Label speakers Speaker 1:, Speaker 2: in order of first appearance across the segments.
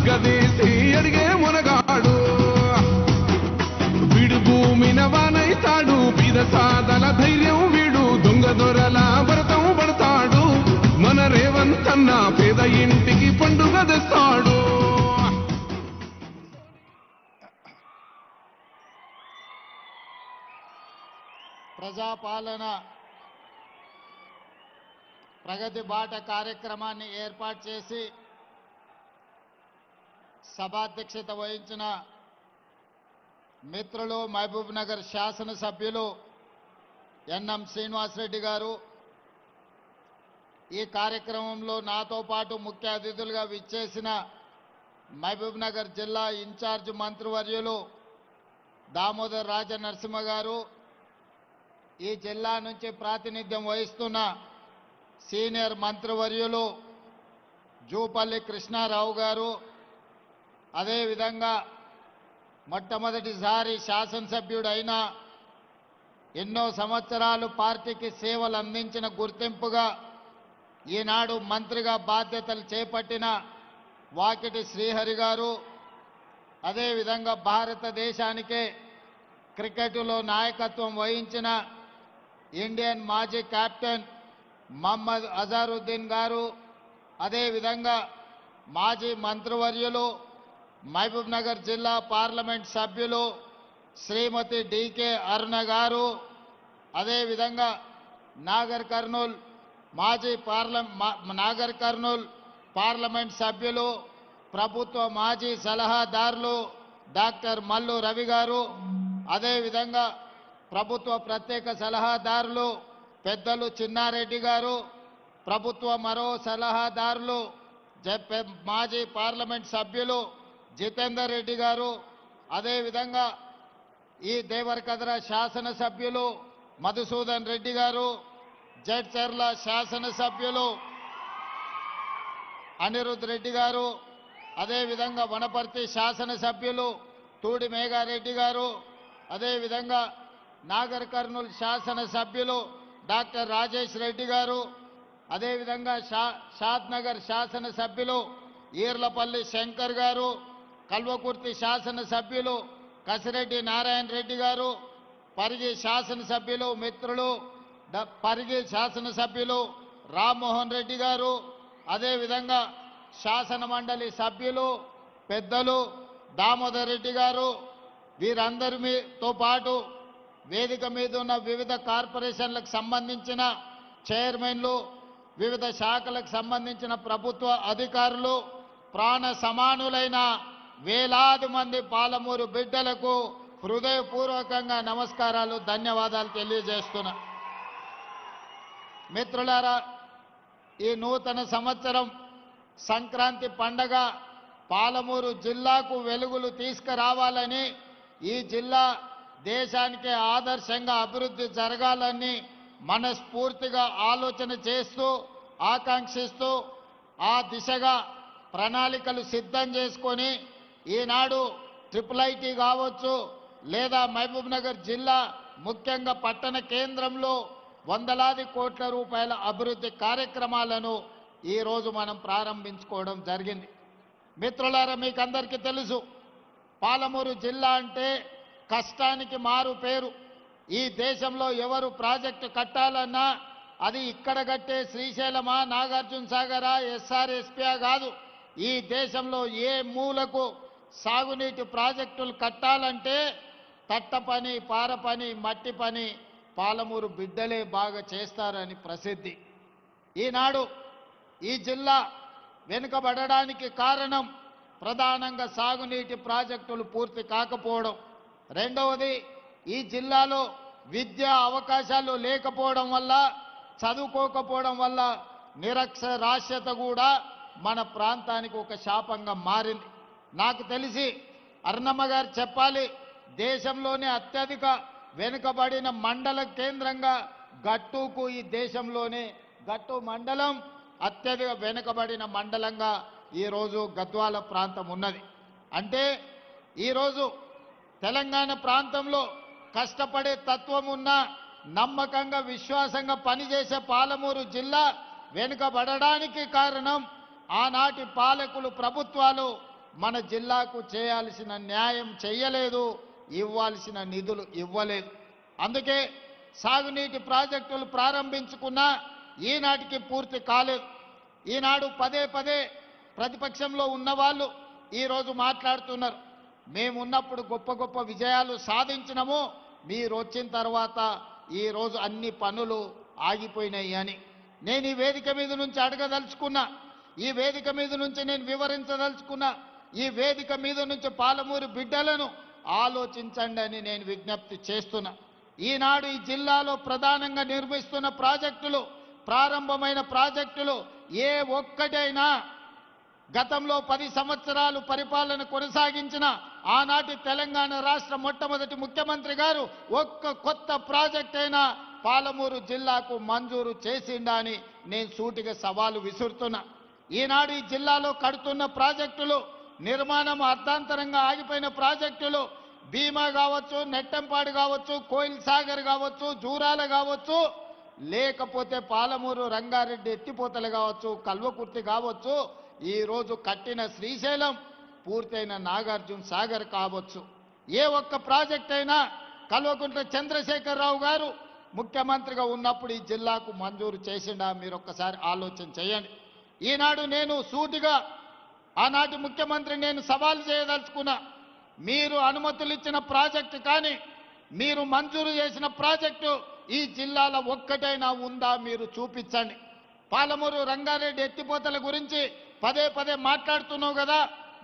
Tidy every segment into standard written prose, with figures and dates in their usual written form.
Speaker 1: నిగ్గదీసి అడిగే మునగాడు వీడు భూమిన వానైతాడు బీద సాదల ధైర్యం వీడు దొంగ దొరల భరతం పడతాడు మన రేవంతన్న పేద ఇంటికి పండుగ తెస్తాడు.
Speaker 2: ప్రజాపాలన ప్రగతి బాట కార్యక్రమాన్ని ఏర్పాటు చేసి సభాధ్యక్షత వహించిన మిత్రులు మహబూబ్ నగర్ శాసనసభ్యులు ఎన్ఎం శ్రీనివాసరెడ్డి గారు, ఈ కార్యక్రమంలో నాతో పాటు ముఖ్య అతిథులుగా విచ్చేసిన మహబూబ్ నగర్ జిల్లా ఇన్ఛార్జ్ మంత్రివర్యులు దామోదర్ రాజ నరసింహ గారు, ఈ జిల్లా నుంచి ప్రాతినిధ్యం వహిస్తున్న సీనియర్ మంత్రివర్యులు జూపల్లి కృష్ణారావు గారు, అదేవిధంగా మొట్టమొదటిసారి శాసనసభ్యుడైన ఎన్నో సంవత్సరాలు పార్టీకి సేవలు అందించిన గుర్తింపుగా ఈనాడు మంత్రిగా బాధ్యతలు చేపట్టిన వాకిటి శ్రీహరి గారు, అదేవిధంగా భారతదేశానికే క్రికెట్లో నాయకత్వం వహించిన ఇండియన్ మాజీ కెప్టెన్ మహమ్మద్ అజారుద్దీన్ గారు, అదేవిధంగా మాజీ మంత్రివర్యులు మహబూబ్ నగర్ జిల్లా పార్లమెంట్ సభ్యులు శ్రీమతి డికే అరుణ గారు, అదేవిధంగా నాగర్ కర్నూల్ పార్లమెంట్ సభ్యులు ప్రభుత్వ మాజీ సలహాదారులు డాక్టర్ మల్లు రవి గారు, అదేవిధంగా ప్రభుత్వ ప్రత్యేక సలహాదారులు పెద్దలు చిన్నారెడ్డి గారు, ప్రభుత్వ మరో సలహాదారులు మాజీ పార్లమెంట్ సభ్యులు జితేందర్ రెడ్డి గారు, అదేవిధంగా ఈ దేవరకద్ర శాసనసభ్యులు మధుసూదన్ రెడ్డి గారు, జడ్చర్ల శాసనసభ్యులు అనిరుద్ రెడ్డి గారు, అదేవిధంగా వనపర్తి శాసనసభ్యులు తూడి మేఘారెడ్డి గారు, అదేవిధంగా నాగర్ కర్నూల్ శాసనసభ్యులు డాక్టర్ రాజేష్ రెడ్డి గారు, అదేవిధంగా షాద్నగర్ శాసనసభ్యులు ఈర్లపల్లి శంకర్ గారు, కల్వకుర్తి శాసనసభ్యులు కసిరెడ్డి నారాయణ రెడ్డి గారు, పరిగి శాసనసభ్యులు మిత్రులు పరిగి శాసనసభ్యులు రామ్మోహన్ రెడ్డి గారు, అదేవిధంగా శాసన మండలి సభ్యులు పెద్దలు దామోదర్ రెడ్డి గారు, వీరందరితో పాటు వేదిక మీద ఉన్న వివిధ కార్పొరేషన్లకు సంబంధించిన చైర్మన్లు, వివిధ శాఖలకు సంబంధించిన ప్రభుత్వ అధికారులు, ప్రాణ సమానులైన వేలాది మంది పాలమూరు బిడ్డలకు హృదయపూర్వకంగా నమస్కారాలు, ధన్యవాదాలు తెలియజేస్తున్నా. మిత్రులారా, ఈ నూతన సంవత్సరం సంక్రాంతి పండగ పాలమూరు జిల్లాకు వెలుగులు తీసుకురావాలని, ఈ జిల్లా దేశానికి ఆదర్శంగా అభివృద్ధి జరగాలని మనస్ఫూర్తిగా ఆలోచన చేస్తూ ఆకాంక్షిస్తూ ఆ దిశగా ప్రణాళికలు సిద్ధం చేసుకొని ఈనాడు ట్రిపుల్ కావచ్చు లేదా మహబూబ్ నగర్ జిల్లా ముఖ్యంగా పట్టణ కేంద్రంలో వందలాది కోట్ల రూపాయల అభివృద్ధి కార్యక్రమాలను ఈరోజు మనం ప్రారంభించుకోవడం జరిగింది. మిత్రులారా, మీకు అందరికీ తెలుసు, పాలమూరు జిల్లా అంటే కష్టానికి మారు పేరు. ఈ దేశంలో ఎవరు ప్రాజెక్టు కట్టాలన్నా అది ఇక్కడ కట్టే శ్రీశైలమా, నాగార్జున సాగరా, ఎస్ఆర్ఎస్పీ కాదు. ఈ దేశంలో ఏ మూలకు సాగునీటి ప్రాజెక్టులు కట్టాలంటే తట్ట పని, పార పని, మట్టి పని పాలమూరు బిడ్డలే బాగా చేస్తారని ప్రసిద్ధి. ఈనాడు ఈ జిల్లా వెనుకబడడానికి కారణం ప్రధానంగా సాగునీటి ప్రాజెక్టులు పూర్తి కాకపోవడం, రెండవది ఈ జిల్లాలో విద్యా అవకాశాలు లేకపోవడం వల్ల, చదువుకోకపోవడం వల్ల నిరక్షరాస్యత కూడా మన ప్రాంతానికి ఒక శాపంగా మారింది. నాకు తెలిసి అర్ణమ్మ గారు చెప్పాలి, దేశంలోనే అత్యధిక వెనుకబడిన మండల కేంద్రంగా గట్టుకు ఈ దేశంలోనే గట్టు మండలం అత్యధిక వెనుకబడిన మండలంగా ఈరోజు గద్వాల ప్రాంతం ఉన్నది. అంటే ఈరోజు తెలంగాణ ప్రాంతంలో కష్టపడే తత్వం ఉన్న, నమ్మకంగా విశ్వాసంగా పనిచేసే పాలమూరు జిల్లా వెనుకబడడానికి కారణం ఆనాటి పాలకులు ప్రభుత్వాలు మన జిల్లాకు చేయాల్సిన న్యాయం చేయలేదు, ఇవ్వాల్సిన నిధులు ఇవ్వలేదు. అందుకే సాగునీటి ప్రాజెక్టులు ప్రారంభించుకున్నా ఈనాటికి పూర్తి కాలేదు. ఈనాడు పదే పదే ప్రతిపక్షంలో ఉన్నవాళ్ళు ఈరోజు మాట్లాడుతున్నారు, మేమున్నప్పుడు గొప్ప గొప్ప విజయాలు సాధించినము, మీరు వచ్చిన తర్వాత ఈరోజు అన్ని పనులు ఆగిపోయినాయి అని. నేను ఈ వేదిక మీద నుంచి అడగదలుచుకున్నా, ఈ వేదిక మీద నుంచి నేను వివరించదలుచుకున్నా, ఈ వేదిక మీద నుంచి పాలమూరు బిడ్డలను ఆలోచించండి అని నేను విజ్ఞప్తి చేస్తున్నా. ఈనాడు ఈ జిల్లాలో ప్రధానంగా నిర్మిస్తున్న ప్రాజెక్టులు, ప్రారంభమైన ప్రాజెక్టులు ఏ ఒక్కటైనా గతంలో 10 సంవత్సరాలు పరిపాలన కొనసాగించిన ఆనాటి తెలంగాణ రాష్ట్ర మొట్టమొదటి ముఖ్యమంత్రి గారు ఒక్క కొత్త ప్రాజెక్ట్ అయినా పాలమూరు జిల్లాకు మంజూరు చేసిండా అని నేను సూటిగా సవాలు విసురుతున్నా. ఈనాడు ఈ జిల్లాలో కడుతున్న ప్రాజెక్టులు, నిర్మాణం అర్ధాంతరంగా ఆగిపోయిన ప్రాజెక్టులు భీమా కావచ్చు, నెట్టంపాడు కావచ్చు, కోయిల్ సాగర్ కావచ్చు, జూరాల కావచ్చు, లేకపోతే పాలమూరు రంగారెడ్డి ఎత్తిపోతలు కావచ్చు, కల్వకుర్తి కావచ్చు, ఈరోజు కట్టిన శ్రీశైలం, పూర్తయిన నాగార్జున సాగర్ కావచ్చు, ఏ ఒక్క ప్రాజెక్ట్ అయినా కల్వకుంట్ల చంద్రశేఖరరావు గారు ముఖ్యమంత్రిగా ఉన్నప్పుడు ఈ జిల్లాకు మంజూరు చేసిండా? మీరు ఒక్కసారి ఆలోచన చేయండి. ఈనాడు నేను సూటిగా ఆనాటి ముఖ్యమంత్రి నేను సవాల్ చేయదలుచుకున్నా, మీరు అనుమతులు ఇచ్చిన ప్రాజెక్టు కానీ మీరు మంజూరు చేసిన ప్రాజెక్టు ఈ జిల్లాలో ఒక్కటైనా ఉందా మీరు చూపించండి. పాలమూరు రంగారెడ్డి ఎత్తిపోతల గురించి పదే పదే మాట్లాడుతున్నావు కదా,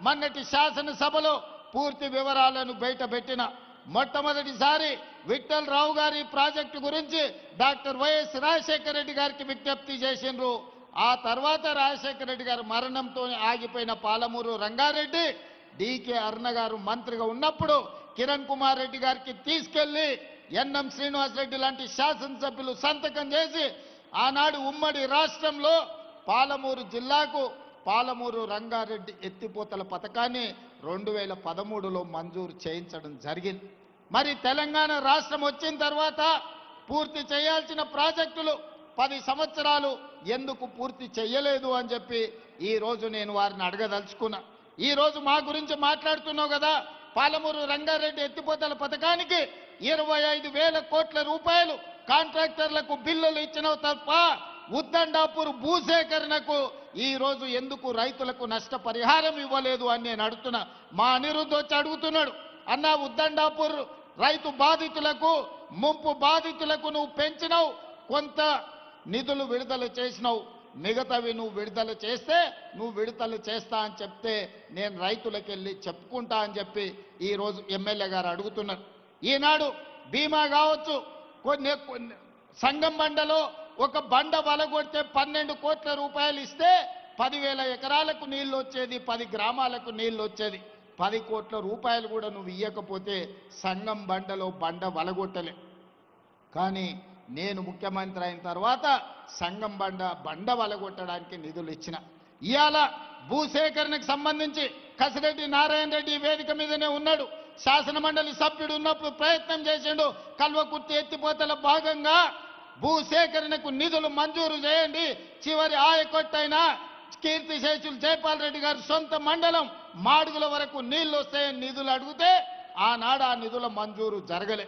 Speaker 2: మొన్నటి శాసనసభలో పూర్తి వివరాలను బయటపెట్టిన మొట్టమొదటిసారి విఠల్ రావు గారి ప్రాజెక్టు గురించి డాక్టర్ వైఎస్ రాజశేఖర రెడ్డి గారికి విజ్ఞప్తి చేసిండ్రు. ఆ తర్వాత రాజశేఖర రెడ్డి గారి మరణంతో ఆగిపోయిన పాలమూరు రంగారెడ్డి డికే అరుణ గారు మంత్రిగా ఉన్నప్పుడు కిరణ్ కుమార్ రెడ్డి గారికి తీసుకెళ్లి ఎన్ఎం శ్రీనివాసరెడ్డి లాంటి శాసనసభ్యులు సంతకం చేసి ఆనాడు ఉమ్మడి రాష్ట్రంలో పాలమూరు జిల్లాకు పాలమూరు రంగారెడ్డి ఎత్తిపోతల పథకాన్ని 2013లో మంజూరు చేయించడం జరిగింది. మరి తెలంగాణ రాష్ట్రం వచ్చిన తర్వాత పూర్తి చేయాల్సిన ప్రాజెక్టులు 10 సంవత్సరాలు ఎందుకు పూర్తి చేయలేదు అని చెప్పి ఈరోజు నేను వారిని అడగదలుచుకున్నా. ఈరోజు మా గురించి మాట్లాడుతున్నావు కదా, పాలమూరు రంగారెడ్డి ఎత్తిపోతల పథకానికి 25,000 కోట్ల రూపాయలు కాంట్రాక్టర్లకు బిల్లులు ఇచ్చినవు తప్ప ఉద్దండాపూర్ భూసేకరణకు ఈరోజు ఎందుకు రైతులకు నష్టపరిహారం ఇవ్వలేదు అని నేను అడుగుతున్నా. మా అనిరుద్ధ్ వచ్చి అడుగుతున్నాడు, అన్న ఉద్దండాపూర్ రైతు బాధితులకు, ముంపు బాధితులకు నువ్వు పెంచినావు, కొంత నిధులు విడుదల చేసినావు, మిగతావి నువ్వు విడుదల చేస్తే నువ్వు విడుదల చేస్తా అని చెప్తే నేను రైతులకు వెళ్ళి చెప్పుకుంటా అని చెప్పి ఈరోజు ఎమ్మెల్యే గారు అడుగుతున్నారు. ఈనాడు బీమా కావచ్చు, కొన్ని సంగం బండలో ఒక బండ వలగొడితే 12 కోట్ల రూపాయలు ఇస్తే 10,000 ఎకరాలకు నీళ్లు వచ్చేది, 10 గ్రామాలకు నీళ్లు వచ్చేది. 10 కోట్ల రూపాయలు కూడా నువ్వు ఇవ్వకపోతే సంగం బండలో బండ వలగొట్టలే. కానీ నేను ముఖ్యమంత్రి అయిన తర్వాత సంగం బండ వలగొట్టడానికి నిధులు ఇచ్చిన. ఇవాళ భూసేకరణకు సంబంధించి కసిరెడ్డి నారాయణ రెడ్డి వేదిక మీదనే ఉన్నాడు, శాసన మండలి సభ్యుడు ఉన్నప్పుడు ప్రయత్నం చేసిండు, కల్వకుర్తి ఎత్తిపోతల భాగంగా భూసేకరణకు నిధులు మంజూరు చేయండి, చివరి ఆయకొట్టైనా కీర్తిశేషులు జైపాల్ రెడ్డి గారు సొంత మండలం మాడుగుల వరకు నీళ్లు వస్తాయని నిధులు అడిగితే ఆనాడు ఆ నిధుల మంజూరు జరగలే.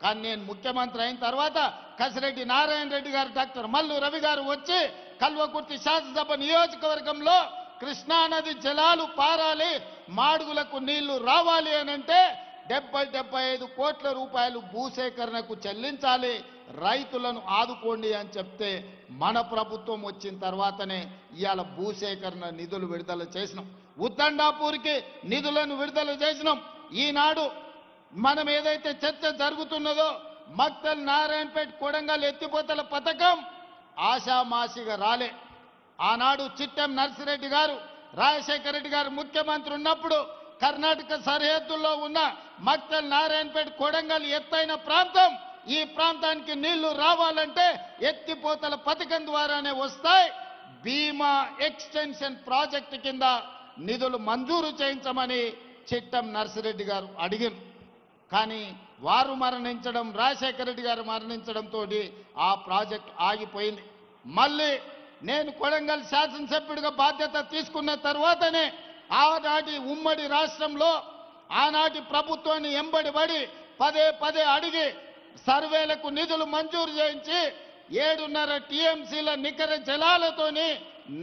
Speaker 2: కానీ నేను ముఖ్యమంత్రి అయిన తర్వాత కసిరెడ్డి నారాయణ రెడ్డి గారు, డాక్టర్ మల్లు రవి గారు వచ్చి కల్వకుర్తి శాసనసభ నియోజకవర్గంలో కృష్ణానది జలాలు పారాలి, మాడుగులకు నీళ్లు రావాలి అని అంటే 70-75 కోట్ల రూపాయలు భూసేకరణకు చెల్లించాలి, రైతులను ఆదుకోండి అని చెప్తే మన ప్రభుత్వం వచ్చిన తర్వాతనే ఇవాళ భూసేకరణ నిధులు విడుదల చేసినాం, ఉద్దండాపూర్కి నిధులను విడుదల చేసినాం. ఈనాడు మనం ఏదైతే చర్చ జరుగుతున్నదో మక్తల్ నారాయణపేట కొడంగల్ ఎత్తిపోతల పథకం ఆషామాషిగా రాలే. ఆనాడు చిట్టెం నర్సిరెడ్డి గారు, రాజశేఖర రెడ్డి గారు ముఖ్యమంత్రి ఉన్నప్పుడు కర్ణాటక సరిహద్దుల్లో ఉన్న మక్తల్ నారాయణపేట కొడంగల్ ఎత్తైన ప్రాంతం, ఈ ప్రాంతానికి నీళ్లు రావాలంటే ఎత్తిపోతల పథకం ద్వారానే వస్తాయి. భీమా ఎక్స్టెన్షన్ ప్రాజెక్టు కింద నిధులు మంజూరు చేయించమని చిట్టం నర్సిరెడ్డి గారు అడిగారు. కానీ వారు మరణించడం, రాజశేఖర రెడ్డి గారు మరణించడంతో ఆ ప్రాజెక్టు ఆగిపోయింది. మళ్ళీ నేను కొడంగల్ శాసనసభ్యుడిగా బాధ్యత తీసుకున్న తర్వాతనే ఆనాటి ఉమ్మడి రాష్ట్రంలో ఆనాటి ప్రభుత్వాన్ని ఎంబడిపడి పదే పదే అడిగి సర్వేలకు నిధులు మంజూరు చేయించి 7.5 టీఎంసీల నికర జలాలతోని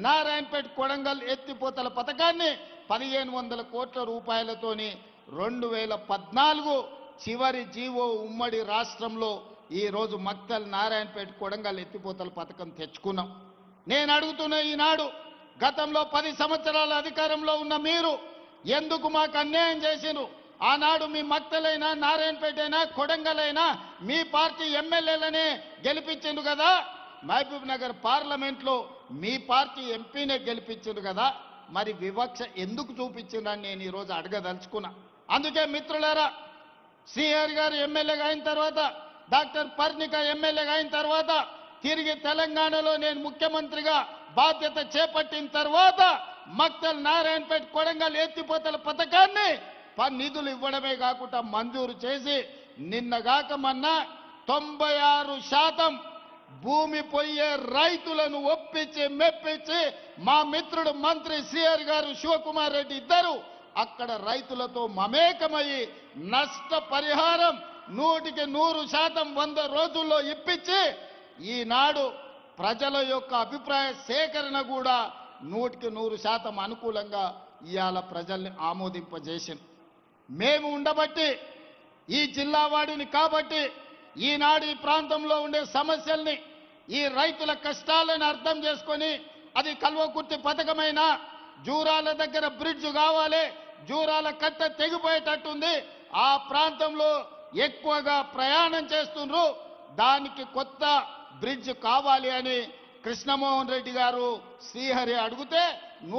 Speaker 2: నారాయణపేట కొడంగల్ ఎత్తిపోతల పథకాన్ని 1500 కోట్ల రూపాయలతోని 2014 చివరి జీవో ఉమ్మడి రాష్ట్రంలో ఈ రోజు మక్తల్ నారాయణపేట కొడంగల్ ఎత్తిపోతల పథకం తెచ్చుకున్నాం. నేను అడుగుతున్న ఈనాడు గతంలో 10 సంవత్సరాల అధికారంలో ఉన్న మీరు ఎందుకు మాకు అన్యాయం చేసిరు? ఆనాడు మీ మక్తలైనా నారాయణపేటైనా కొడంగలైనా మీ పార్టీ ఎమ్మెల్యేలనే గెలిపించిండు కదా, మహబూబ్ నగర్ పార్లమెంట్లో మీ పార్టీ ఎంపీనే గెలిపించిండు కదా, మరి వివక్ష ఎందుకు చూపించిందని నేను ఈరోజు అడగదలుచుకున్నా. అందుకే మిత్రులారా, శ్రీహరి గారు ఎమ్మెల్యేగా అయిన తర్వాత, డాక్టర్ పర్ణిక ఎమ్మెల్యేగా అయిన తర్వాత, తిరిగి తెలంగాణలో నేను ముఖ్యమంత్రిగా బాధ్యత చేపట్టిన తర్వాత మక్తల్ నారాయణపేట కొడంగల్ ఎత్తిపోతల పథకాన్ని నిధులు ఇవ్వడమే కాకుండా మంజూరు చేసి నిన్నగాక మొన్న 96% భూమి పోయే రైతులను ఒప్పించి మెప్పించి మా మిత్రుడు మంత్రి శ్రీహరి గారు శివకుమార్ రెడ్డి ఇద్దరు అక్కడ రైతులతో మమేకమయ్యి నష్టపరిహారం 100% 100 రోజుల్లో ఇప్పించి ఈనాడు ప్రజల యొక్క అభిప్రాయ సేకరణ కూడా 100% అనుకూలంగా ఇవాళ ప్రజల్ని ఆమోదింపజేసింది. మేము ఉండబట్టి ఈ జిల్లా వాడిని కాబట్టి ఈనాడు ఈ ప్రాంతంలో ఉండే సమస్యల్ని ఈ రైతుల కష్టాలను అర్థం చేసుకొని అది కల్వకుర్తి పథకమైన జూరాల దగ్గర బ్రిడ్జ్ కావాలి, జూరాల కట్ట తెగిపోయేటట్టుంది, ఆ ప్రాంతంలో ఎక్కువగా ప్రయాణం చేస్తున్నారు, దానికి కొత్త బ్రిడ్జ్ కావాలి అని కృష్ణమోహన్ రెడ్డి గారు శ్రీహరి అడిగితే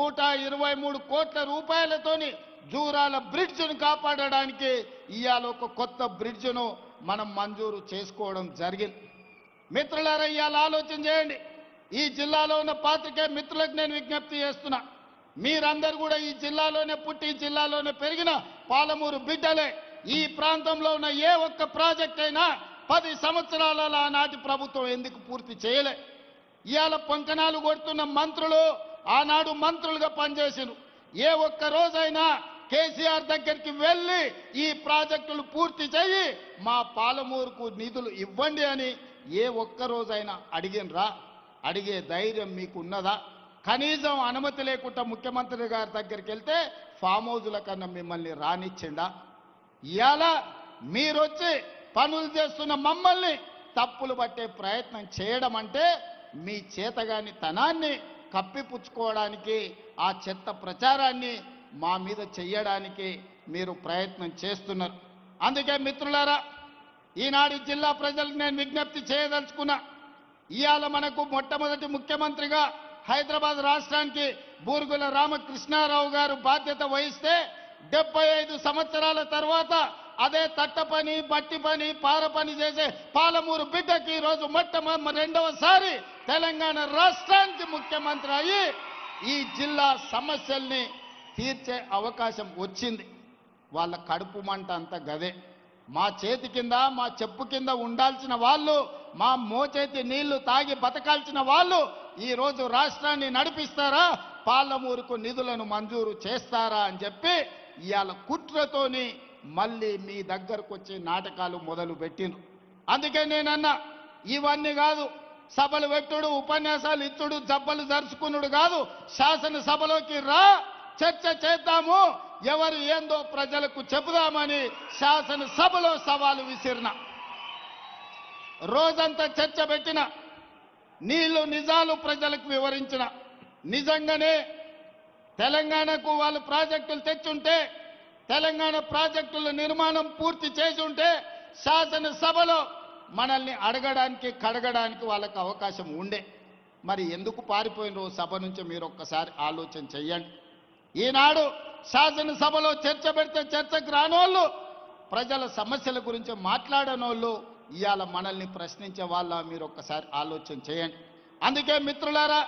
Speaker 2: 123 కోట్ల రూపాయలతోని జూరాల బ్రిడ్జ్ను కాపాడడానికి ఇవాళ ఒక కొత్త బ్రిడ్జ్ను మనం మంజూరు చేసుకోవడం జరిగింది. మిత్రులారా, ఇవాళ ఆలోచన చేయండి. ఈ జిల్లాలో ఉన్న పాత్రికేయ మిత్రులకు నేను విజ్ఞప్తి చేస్తున్నా, మీరందరూ కూడా ఈ జిల్లాలోనే పుట్టి ఈ జిల్లాలోనే పెరిగిన పాలమూరు బిడ్డలే. ఈ ప్రాంతంలో ఉన్న ఏ ఒక్క ప్రాజెక్ట్ అయినా 10 సంవత్సరాలలో ఆనాటి ప్రభుత్వం ఎందుకు పూర్తి చేయలే? ఇవాళ పొంకనాలు కొడుతున్న మంత్రులు ఆనాడు మంత్రులుగా పనిచేసిరు. ఏ ఒక్క రోజైనా కేసీఆర్ దగ్గరికి వెళ్ళి ఈ ప్రాజెక్టులు పూర్తి చేయి, మా పాలమూరుకు నిధులు ఇవ్వండి అని ఏ ఒక్క రోజైనా అడిగినరా? అడిగే ధైర్యం మీకు ఉన్నదా? కనీసం అనుమతి లేకుండా ముఖ్యమంత్రి గారి దగ్గరికి వెళ్తే ఫామ్ హౌజుల కన్నా మిమ్మల్ని రానిచ్చిండా? ఇవాళ మీరొచ్చి పనులు చేస్తున్న మమ్మల్ని తప్పులు పట్టే ప్రయత్నం చేయడం అంటే మీ చేతగాని తనాన్ని కప్పిపుచ్చుకోవడానికి, ఆ చెత్త ప్రచారాన్ని మా మీద చెయ్యడానికి మీరు ప్రయత్నం చేస్తున్నారు. అందుకే మిత్రులారా, ఈనాడు జిల్లా ప్రజలకు నేను విజ్ఞప్తి చేయదలుచుకున్నా. ఇవాళ మనకు మొట్టమొదటి ముఖ్యమంత్రిగా హైదరాబాద్ రాష్ట్రానికి బూరుగుల రామకృష్ణారావు గారు బాధ్యత వహిస్తే 75 సంవత్సరాల తర్వాత అదే తట్ట పని, బట్టి పని, పార పని చేసే పాలమూరు బిడ్డకి ఈరోజు రెండవసారి తెలంగాణ రాష్ట్రానికి ముఖ్యమంత్రి అయ్యి ఈ జిల్లా సమస్యల్ని తీర్చే అవకాశం వచ్చింది. వాళ్ళ కడుపు మంట అంతా గదే. మా చేతి కింద, మా చెప్పు కింద ఉండాల్సిన వాళ్ళు, మా మోచేతి నీళ్లు తాగి బతకాల్సిన వాళ్ళు ఈరోజు రాష్ట్రాన్ని నడిపిస్తారా, పాలమూరుకు నిధులను మంజూరు చేస్తారా అని చెప్పి ఇవాళ కుట్రతోని మళ్ళీ మీ దగ్గరకు వచ్చి నాటకాలు మొదలు పెట్టిండ్రు. అందుకే నేనన్నా, ఇవన్నీ కాదు, సభలు పెట్టుడు, ఉపన్యాసాలు ఇచ్చుడు, జబ్బలు జరుచుకున్నాడు కాదు, శాసనసభలోకి రా, చర్చ చేద్దాము, ఎవరు ఏందో ప్రజలకు చెబుదామని శాసనసభలో సవాలు విసిరిన. రోజంతా చర్చ పెట్టిన, నీళ్లు నిజాలు ప్రజలకు వివరించిన. నిజంగానే తెలంగాణకు వాళ్ళు ప్రాజెక్టులు తెచ్చుంటే, తెలంగాణ ప్రాజెక్టుల నిర్మాణం పూర్తి చేసి ఉంటే శాసనసభలో మనల్ని అడగడానికి కడగడానికి వాళ్ళకు అవకాశం ఉండే. మరి ఎందుకు పారిపోయిన సభ నుంచి మీరు ఒక్కసారి ఆలోచన చెయ్యండి. ఈనాడు శాసనసభలో చర్చ పెడితే చర్చకు రానోళ్ళు, ప్రజల సమస్యల గురించి మాట్లాడనోళ్ళు ఇవాళ మనల్ని ప్రశ్నించే వాళ్ళ మీరు ఒక్కసారి ఆలోచన చేయండి. అందుకే మిత్రులారా,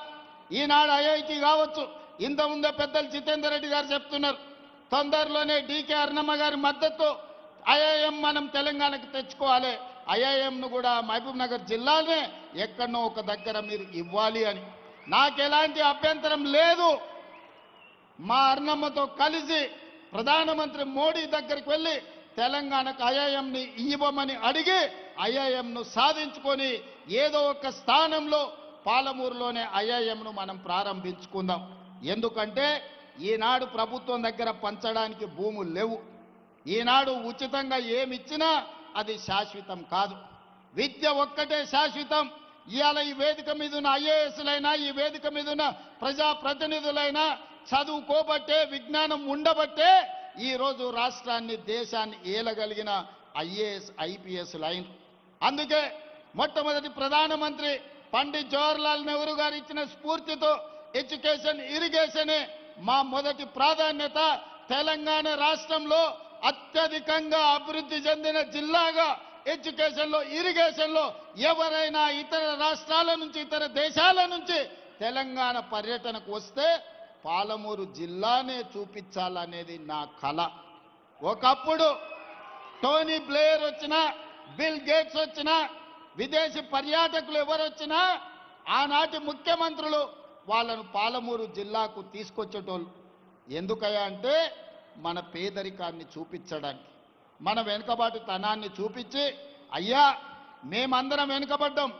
Speaker 2: ఈనాడు ఐఐటి కావచ్చు, ఇంతకుముందే పెద్దలు జితేందర్ రెడ్డి గారు చెప్తున్నారు, తొందరలోనే డీకే అరుణమ్మ గారి మద్దతు ఐఐఎం మనం తెలంగాణకు తెచ్చుకోవాలి, ఐఐఎంను కూడా మహబూబ్ నగర్ జిల్లానే ఎక్కడనో ఒక దగ్గర మీరు ఇవ్వాలి అని. నాకు ఎలాంటి అభ్యంతరం లేదు. మా అర్ణమ్మతో కలిసి ప్రధానమంత్రి మోడీ దగ్గరికి వెళ్ళి తెలంగాణకు ఐఐఎంని ఇవ్వమని అడిగి ఐఐఎంను సాధించుకొని ఏదో ఒక స్థానంలో పాలమూరులోనే ఐఐఎంను మనం ప్రారంభించుకుందాం. ఎందుకంటే ఈనాడు ప్రభుత్వం దగ్గర పంచడానికి భూములు లేవు. ఈనాడు ఉచితంగా ఏమిచ్చినా అది శాశ్వతం కాదు. విద్య ఒక్కటే శాశ్వతం. ఇవాళ ఈ వేదిక మీద ఉన్న ఐఏఎస్లైనా, ఈ వేదిక మీద ఉన్న ప్రజాప్రతినిధులైనా చదువుకోబట్టే, విజ్ఞానం ఉండబట్టే ఈరోజు రాష్ట్రాన్ని, దేశాన్ని ఏలగలిగిన ఐఏఎస్ ఐపీఎస్ లైన్. అందుకే మొట్టమొదటి ప్రధానమంత్రి పండిత్ జవహర్లాల్ నెహ్రూ గారు ఇచ్చిన స్ఫూర్తితో ఎడ్యుకేషన్, ఇరిగేషనే మా మొదటి ప్రాధాన్యత. తెలంగాణ రాష్ట్రంలో అత్యధికంగా అభివృద్ధి చెందిన జిల్లాగా ఎడ్యుకేషన్లో, ఇరిగేషన్లో ఎవరైనా ఇతర రాష్ట్రాల నుంచి, ఇతర దేశాల నుంచి తెలంగాణ పర్యటనకు వస్తే పాలమూరు జిల్లానే చూపించాలనేది నా కల. ఒకప్పుడు టోనీ బ్లేయర్ వచ్చినా, బిల్ గేట్స్ వచ్చినా, విదేశీ పర్యాటకులు ఎవరు వచ్చినా ఆనాటి ముఖ్యమంత్రులు వాళ్ళను పాలమూరు జిల్లాకు తీసుకొచ్చేటోళ్ళు. ఎందుకయ్యా అంటే మన పేదరికాన్ని చూపించడానికి, మన వెనుకబాటుతనాన్ని చూపించి, అయ్యా మేమందరం వెనుకబడ్డాం,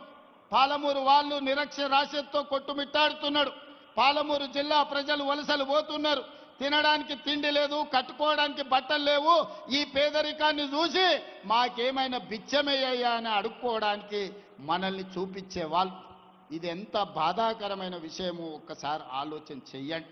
Speaker 2: పాలమూరు వాళ్ళు నిరక్షరాస్యతతో కొట్టుమిట్టాడుతున్నాడు, పాలమూరు జిల్లా ప్రజలు వలసలు పోతున్నారు, తినడానికి తిండి లేదు, కట్టుకోవడానికి బట్టలు లేవు, ఈ పేదరికాన్ని చూసి మాకేమైనా బిచ్చమయ్యా అని అడుక్కోవడానికి మనల్ని చూపించేవాళ్ళు. ఇది ఎంత బాధాకరమైన విషయమో ఒక్కసారి ఆలోచన చెయ్యండి.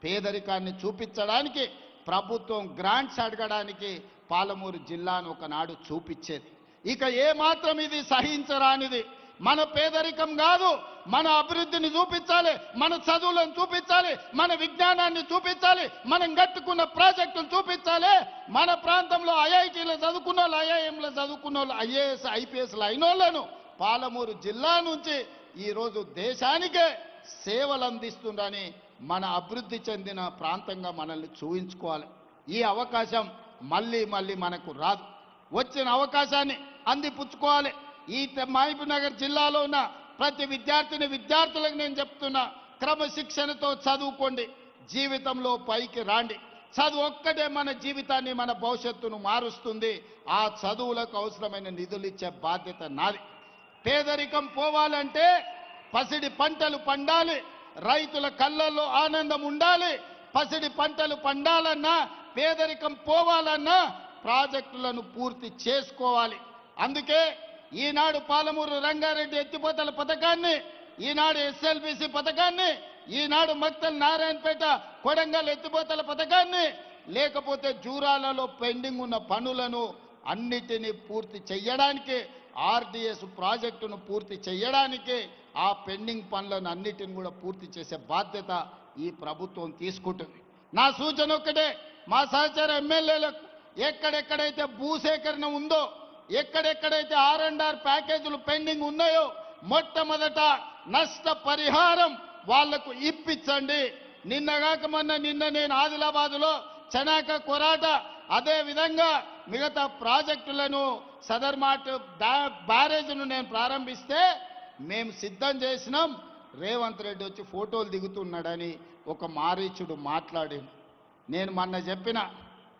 Speaker 2: పేదరికాన్ని చూపించడానికి ప్రభుత్వం గ్రాంట్స్ అడగడానికి పాలమూరు జిల్లాను ఒకనాడు చూపించేది. ఇక ఏమాత్రం ఇది సహించరానిది. మన పేదరికం కాదు, మన అభివృద్ధిని చూపించాలి, మన చదువులను చూపించాలి, మన విజ్ఞానాన్ని చూపించాలి, మనం కట్టుకున్న ప్రాజెక్టులు చూపించాలి. మన ప్రాంతంలో ఐఐటీలో చదువుకున్న వాళ్ళు, ఐఐఎంలో చదువుకున్న వాళ్ళు, ఐఏఎస్ ఐపీఎస్లు అయిన వాళ్ళను పాలమూరు జిల్లా నుంచి ఈరోజు దేశానికే సేవలు అందిస్తుందని మన అభివృద్ధి చెందిన ప్రాంతంగా మనల్ని చూపించుకోవాలి. ఈ అవకాశం మళ్ళీ మళ్ళీ మనకు రాదు. వచ్చిన అవకాశాన్ని అందిపుచ్చుకోవాలి. ఈ మహబూబ్ నగర్ జిల్లాలో ఉన్న ప్రతి విద్యార్థులకు నేను చెప్తున్నా, క్రమశిక్షణతో చదువుకోండి, జీవితంలో పైకి రాండి. చదువు ఒక్కటే మన జీవితాన్ని, మన భవిష్యత్తును మారుస్తుంది. ఆ చదువులకు అవసరమైన నిధులు ఇచ్చే బాధ్యత నాది. పేదరికం పోవాలంటే పసిడి పంటలు పండాలి, రైతుల కళ్ళల్లో ఆనందం ఉండాలి. పసిడి పంటలు పండాలన్నా, పేదరికం పోవాలన్నా ప్రాజెక్టులను పూర్తి చేసుకోవాలి. అందుకే ఈనాడు పాలమూరు రంగారెడ్డి ఎత్తిపోతల పథకాన్ని, ఈనాడు ఎస్ఎల్బిసి పథకాన్ని, ఈనాడు మక్తల్ నారాయణపేట కొడంగల్ ఎత్తిపోతల పథకాన్ని, లేకపోతే జూరాలలో పెండింగ్ ఉన్న పనులను అన్నిటినీ పూర్తి చేయడానికి, ఆర్డిఎస్ ప్రాజెక్టును పూర్తి చేయడానికి, ఆ పెండింగ్ పనులను అన్నిటిని కూడా పూర్తి చేసే బాధ్యత ఈ ప్రభుత్వం తీసుకుంటుంది. నా సూచన ఒక్కటే, మా సహచర ఎమ్మెల్యేలకు ఎక్కడెక్కడైతే భూసేకరణ ఉందో, ఎక్కడెక్కడైతే R&R ప్యాకేజీలు పెండింగ్ ఉన్నాయో మొట్టమొదట నష్టపరిహారం వాళ్లకు ఇప్పించండి. నిన్న నేను ఆదిలాబాదులో చనాక కొరాట, అదే విధంగా మిగతా ప్రాజెక్టులను సదర్మాట్ బ్యారేజ్ను నేను ప్రారంభిస్తే మేము సిద్ధం చేసినాం. రేవంత్ రెడ్డి వచ్చి ఫోటోలు దిగుతున్నాడని ఒక మారీచుడు మాట్లాడింది. నేను మొన్న చెప్పిన,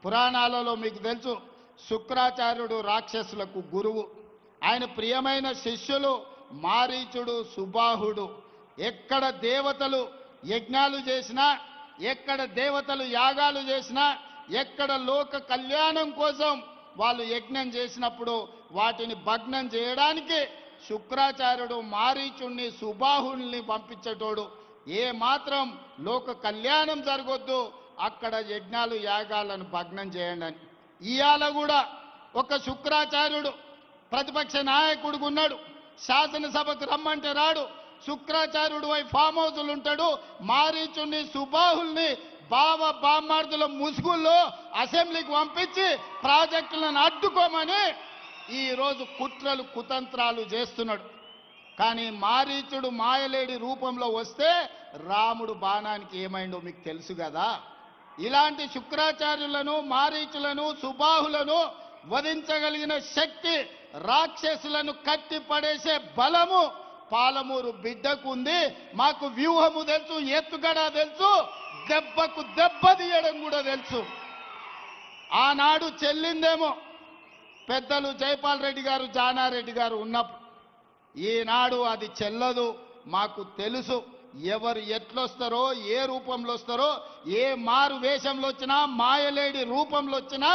Speaker 2: పురాణాలలో మీకు తెలుసు, శుక్రాచార్యుడు రాక్షసులకు గురువు, ఆయన ప్రియమైన శిష్యులు మారీచుడు, సుబాహుడు. ఎక్కడ దేవతలు యజ్ఞాలు చేసినా, ఎక్కడ దేవతలు యాగాలు చేసినా, ఎక్కడ లోక కళ్యాణం కోసం వాళ్ళు యజ్ఞం చేసినప్పుడు వాటిని భగ్నం చేయడానికి శుక్రాచార్యుడు మారీచుణ్ణి, సుబాహుల్ని పంపించేటోడు. ఏ మాత్రం లోక కళ్యాణం జరగొద్దు, అక్కడ యజ్ఞాలు యాగాలను భగ్నం చేయండి అని. ఇవాళ కూడా ఒక శుక్రాచార్యుడు ప్రతిపక్ష నాయకుడు ఉన్నాడు, శాసనసభకు రమ్మంటే రాడు, శుక్రాచార్యుడు ఫామ్ హౌస్లు ఉంటాడు, మారీచుణ్ణి, సుబాహుల్ని బామ్మార్దుల ముసుగుల్లో అసెంబ్లీకి పంపించి ప్రాజెక్టులను అడ్డుకోమని ఈరోజు కుట్రలు కుతంత్రాలు చేస్తున్నాడు. కానీ మారీచుడు మాయలేడి రూపంలో వస్తే రాముడు బాణానికి ఏమైందో మీకు తెలుసు కదా. ఇలాంటి శుక్రాచార్యులను, మారీచులను, సుబాహులను వధించగలిగిన శక్తి, రాక్షసులను కట్టి పడేసే బలము పాలమూరు బిడ్డకు ఉంది. మాకు వ్యూహము తెలుసు, ఎత్తుగడ తెలుసు, దెబ్బకు దెబ్బ తీయడం కూడా తెలుసు. ఆనాడు చెల్లిందేమో పెద్దలు జైపాల్ రెడ్డి గారు, జానారెడ్డి గారు ఉన్నప్పుడు. ఈనాడు అది చెల్లదు. మాకు తెలుసు ఎవరు ఎట్లొస్తారో, ఏ రూపంలో వస్తారో, ఏ మారు వేషంలో వచ్చినా, మాయలేడి రూపంలో వచ్చినా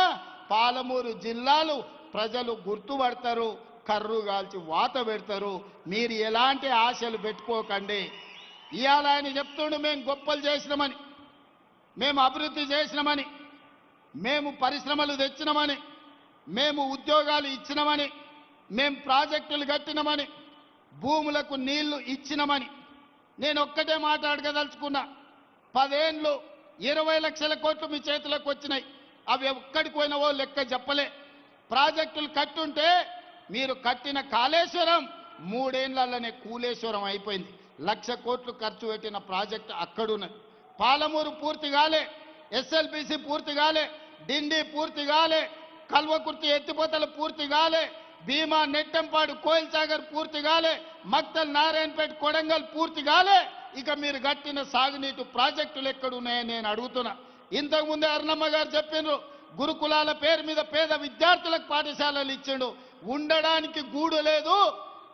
Speaker 2: పాలమూరు జిల్లాలు ప్రజలు గుర్తుపడతారు, కర్రు కాల్చి వాత పెడతారు. మీరు ఎలాంటి ఆశలు పెట్టుకోకండి. ఇవాళ ఆయన చెప్తుండు మేము గొప్పలు చేసినామని, మేము అభివృద్ధి చేసినామని, మేము పరిశ్రమలు తెచ్చినామని, మేము ఉద్యోగాలు ఇచ్చినామని, మేము ప్రాజెక్టులు కట్టినామని, భూములకు నీళ్లు ఇచ్చినామని. నేను ఒక్కటే మాట అడగదలుచుకున్నా. 10 ఏళ్ళు 20 లక్షల కోట్లు మీ చేతులకు వచ్చినాయి. అవి ఎక్కడికి పోయినావో లెక్క చెప్పలే. ప్రాజెక్టులు కట్టుంటే మీరు కట్టిన కాళేశ్వరం 3 ఏళ్లలోనే కూలేశ్వరం అయిపోయింది. 1,00,000 కోట్లు ఖర్చు పెట్టిన ప్రాజెక్టు అక్కడున్నది. పాలమూరు పూర్తి కాలే, ఎస్ఎల్బిసి పూర్తి కాలే, డిండి పూర్తి కాలే, కల్వకుర్తి ఎత్తిపోతలు పూర్తి కాలే, భీమా నెట్టంపాడు కోయిల్ సాగర్ పూర్తి కాలే, మక్తల్ నారాయణపేట కొడంగల్ పూర్తి కాలే. ఇక మీరు కట్టిన సాగునీటి ప్రాజెక్టులు ఎక్కడున్నాయని నేను అడుగుతున్నా. ఇంతకుముందే అరుణమ్మ గారు చెప్పిండ్రు, గురుకులాల పేరు మీద పేద విద్యార్థులకు పాఠశాలలు ఇచ్చిండు. ఉండడానికి గూడు లేదు,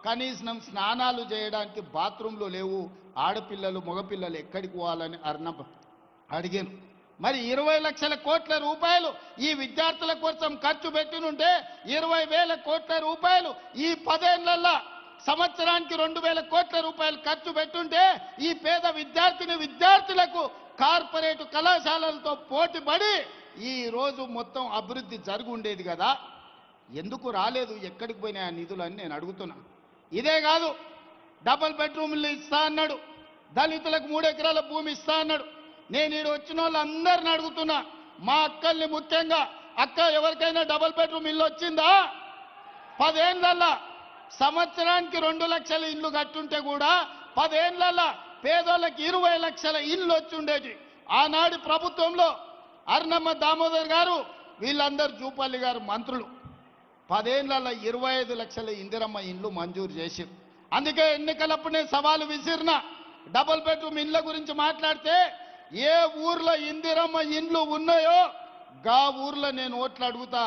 Speaker 2: కనీసం స్నానాలు చేయడానికి బాత్రూంలు లేవు. ఆడపిల్లలు మగపిల్లలు ఎక్కడికి పోవాలని అరుణమ్మ అడిగాను. మరి 20 లక్షల కోట్ల రూపాయలు ఈ విద్యార్థుల కోసం ఖర్చు పెట్టినుంటే 20,000 కోట్ల రూపాయలు ఈ 10 ఏళ్లలో సంవత్సరానికి 2,000 కోట్ల రూపాయలు ఖర్చు పెట్టుంటే ఈ పేద విద్యార్థులకు కార్పొరేట్ కళాశాలలతో పోటీపడి ఈ రోజు మొత్తం అభివృద్ధి జరిగి ఉండేది కదా. ఎందుకు రాలేదు? ఎక్కడికి పోయినాయి ఆ నిధులని నేను అడుగుతున్నా. ఇదే కాదు, డబుల్ బెడ్రూమ్లు ఇస్తా అన్నాడు, దళితులకు 3 ఎకరాల భూమి ఇస్తా అన్నాడు. నేను ఈడ వచ్చిన వాళ్ళందరిని అడుగుతున్నా, మా అక్కల్ని ముఖ్యంగా, అక్క ఎవరికైనా డబుల్ బెడ్రూమ్ ఇల్లు వచ్చిందా? 10 ఏళ్లలో సంవత్సరానికి 2 లక్షల ఇల్లు కట్టుంటే కూడా 10 ఏళ్లలో పేదోళ్ళకి 20 లక్షల ఇల్లు వచ్చుండేది. ఆనాడు ప్రభుత్వంలో అరుణమ్మ దామోదర్ గారు, వీళ్ళందరూ జూపల్లి గారు మంత్రులు 10 ఏళ్లలో 25 లక్షల ఇందిరమ్మ ఇండ్లు మంజూరు చేశారు. అందుకే ఎన్నికలప్పుడు నేను సవాలు విసిరిన, డబుల్ బెడ్రూమ్ ఇళ్ళ గురించి మాట్లాడితే ఏ ఊర్లో ఇందిరమ్మ ఇండ్లు ఉన్నాయో గా ఊర్లో నేను ఓట్లు అడుగుతా.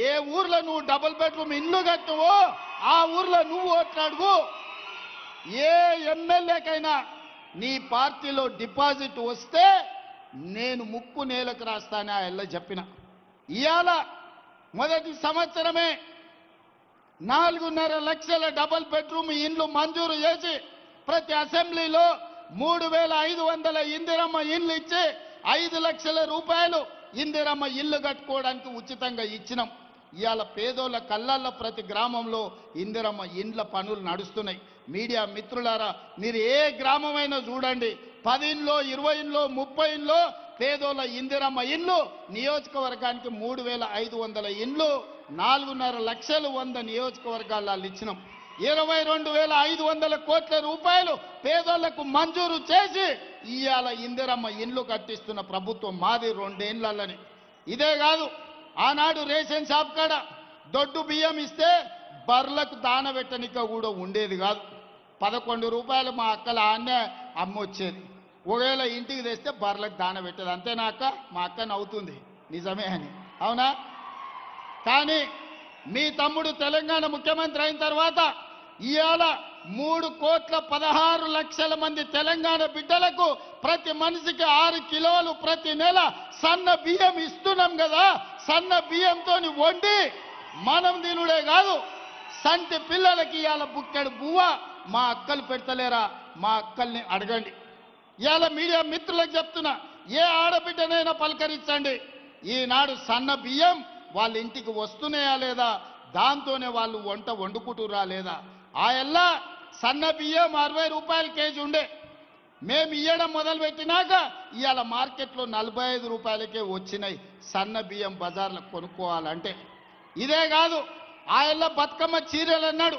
Speaker 2: ఏ ఊర్లో నువ్వు డబుల్ బెడ్రూమ్ ఇల్లు కట్టువో ఆ ఊర్లో నువ్వు ఓట్లు అడుగు. ఏ ఎమ్మెల్యేకైనా నీ పార్టీలో డిపాజిట్ వస్తే నేను ముక్కు నేలకు రాస్తానే ఆ ఎల్ల చెప్పిన. ఇవాళ మొదటి సంవత్సరమే 4.5 లక్షల డబుల్ బెడ్రూమ్ ఇండ్లు మంజూరు చేసి ప్రతి అసెంబ్లీలో 3,500 ఇందిరమ్మ ఇండ్లు ఇచ్చి 5 లక్షల రూపాయలు ఇందిరమ్మ ఇల్లు కట్టుకోవడానికి ఉచితంగా ఇచ్చినాం. ఇవాళ పేదోళ్ళ కళ్ళల్లో ప్రతి గ్రామంలో ఇందిరమ్మ ఇండ్ల పనులు నడుస్తున్నాయి. మీడియా మిత్రులారా, మీరు ఏ గ్రామమైనా చూడండి, 10 ఇండ్లో 20 ఇండ్లో 30 ఇండ్లో పేదోళ్ళ ఇందిరమ్మ ఇండ్లు. నియోజకవర్గానికి 3,500 ఇండ్లు, 4.5 లక్షలు 100 నియోజకవర్గాల్లో ఇచ్చినాం. 22,500 కోట్ల రూపాయలు పేదోళ్లకు మంజూరు చేసి ఇవాళ ఇందిరమ్మ ఇండ్లు కట్టిస్తున్న ప్రభుత్వం మాది 2 ఏళ్లలోనే. ఇదే కాదు, ఆనాడు రేషన్ షాప్ కాడ దొడ్డు బియ్యం ఇస్తే బర్లకు దాన పెట్టనిక కూడా ఉండేది కాదు. 11 రూపాయలు మా అక్కల ఆన్నే అమ్మొచ్చేది. ఒకవేళ ఇంటికి తెస్తే బర్లకు దాన పెట్టేది. అంతేనా అక్క? మా అక్క నవ్వుతుంది, నిజమే అని. అవునా? కానీ మీ తమ్ముడు తెలంగాణ ముఖ్యమంత్రి అయిన తర్వాత ఇవాళ 3,16,00,000 మంది తెలంగాణ బిడ్డలకు ప్రతి మనిషికి 6 కిలోలు ప్రతి నెల సన్న బియ్యం ఇస్తున్నాం కదా. సన్న బియ్యంతో వండి మనం తినుడే కాదు, సంటి పిల్లలకి ఇవాళ బుక్కెడు బువ్వ మా అక్కలు పెడతలేరా? మా అక్కల్ని అడగండి. ఇవాళ మీడియా మిత్రులకు చెప్తున్నా, ఏ ఆడబిడ్డనైనా పలకరించండి. ఈనాడు సన్న బియ్యం వాళ్ళ ఇంటికి వస్తున్నాయా లేదా, దాంతోనే వాళ్ళు వంట వండుకుంటురా లేదా? ఆ ఎల్లా సన్న బియ్యం 60 రూపాయల కేజీ ఉండే, మేము ఇయ్యడం మొదలుపెట్టినాక ఇవాళ మార్కెట్లో 45 రూపాయలకే వచ్చినాయి సన్న బియ్యం బజార్లో కొనుక్కోవాలంటే. ఇదే కాదు, ఆ ఎల్లా బతుకమ్మ చీరలు అన్నాడు,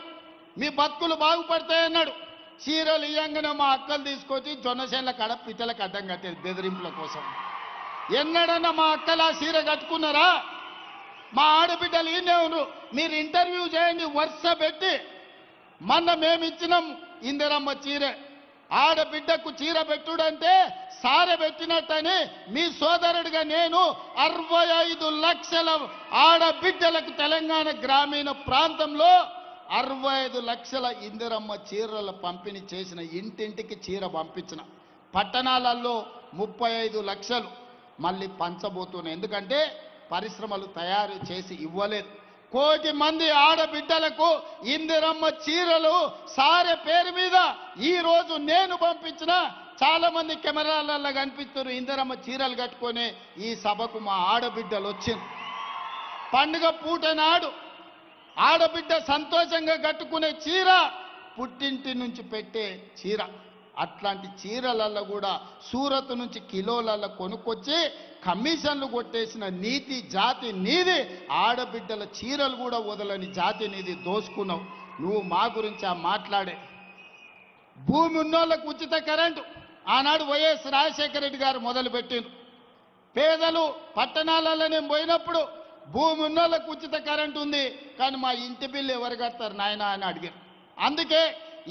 Speaker 2: మీ బతుకులు బాగుపడతాయన్నాడు. చీరలు ఇయ్యంగానే మా అక్కలు తీసుకొచ్చి జొన్నసేన్ల కాడ పిట్టలకు అడ్డం కట్టేది బెదిరింపుల కోసం. ఎన్నడన్నా మా అక్కలు ఆ చీర కట్టుకున్నారా? మా ఆడబిడ్డలు ఈయనే ఉన్నారు, మీరు ఇంటర్వ్యూ చేయండి వరుస పెట్టి. మొన్న మేము ఇచ్చినాం ఇందిరమ్మ చీరే, ఆడబిడ్డకు చీర పెట్టుడంటే సారె పెట్టినట్టని మీ సోదరుడిగా నేను 65 లక్షల ఆడబిడ్డలకు తెలంగాణ గ్రామీణ ప్రాంతంలో 65 లక్షల ఇందిరమ్మ చీరల పంపిణీ చేసిన, ఇంటింటికి చీర పంపించిన. పట్టణాలలో 35 లక్షలు మళ్ళీ పంచబోతున్నాయి. ఎందుకంటే పరిశ్రమలు తయారు చేసి ఇవ్వలేదు. 1 కోటి మంది ఆడబిడ్డలకు ఇందిరమ్మ చీరలు సారె పేరు మీద ఈ రోజు నేను పంపించిన. చాలా మంది కెమెరాలలో కనిపిస్తున్నారు ఇందిరమ్మ చీరలు కట్టుకొని ఈ సభకు మా ఆడబిడ్డలు వచ్చింది. పండుగ పూట నాడు ఆడబిడ్డ సంతోషంగా కట్టుకునే చీర పుట్టింటి నుంచి పెట్టే చీర. అట్లాంటి చీరలలో కూడా సూరత్ నుంచి కిలోలలో కొనుక్కొచ్చి కమిషన్లు కొట్టేసిన నీతి జాతి నీది. ఆడబిడ్డల చీరలు కూడా వదలని జాతి నీది దోసుకున్నావు. నువ్వు మా గురించి మాట్లాడే భూమి ఉన్నోళ్ళకు ఉచిత కరెంటు ఆనాడు వైఎస్ రాజశేఖర రెడ్డి గారు మొదలుపెట్టిండు. పేదలు పట్టణాలలో నేను పోయినప్పుడు భూమి ఉన్నోళ్ళకు ఉచిత కరెంటు ఉంది, కానీ మా ఇంటి బిల్లు ఎవరు కడతారు నాయన అని అడిగారు. అందుకే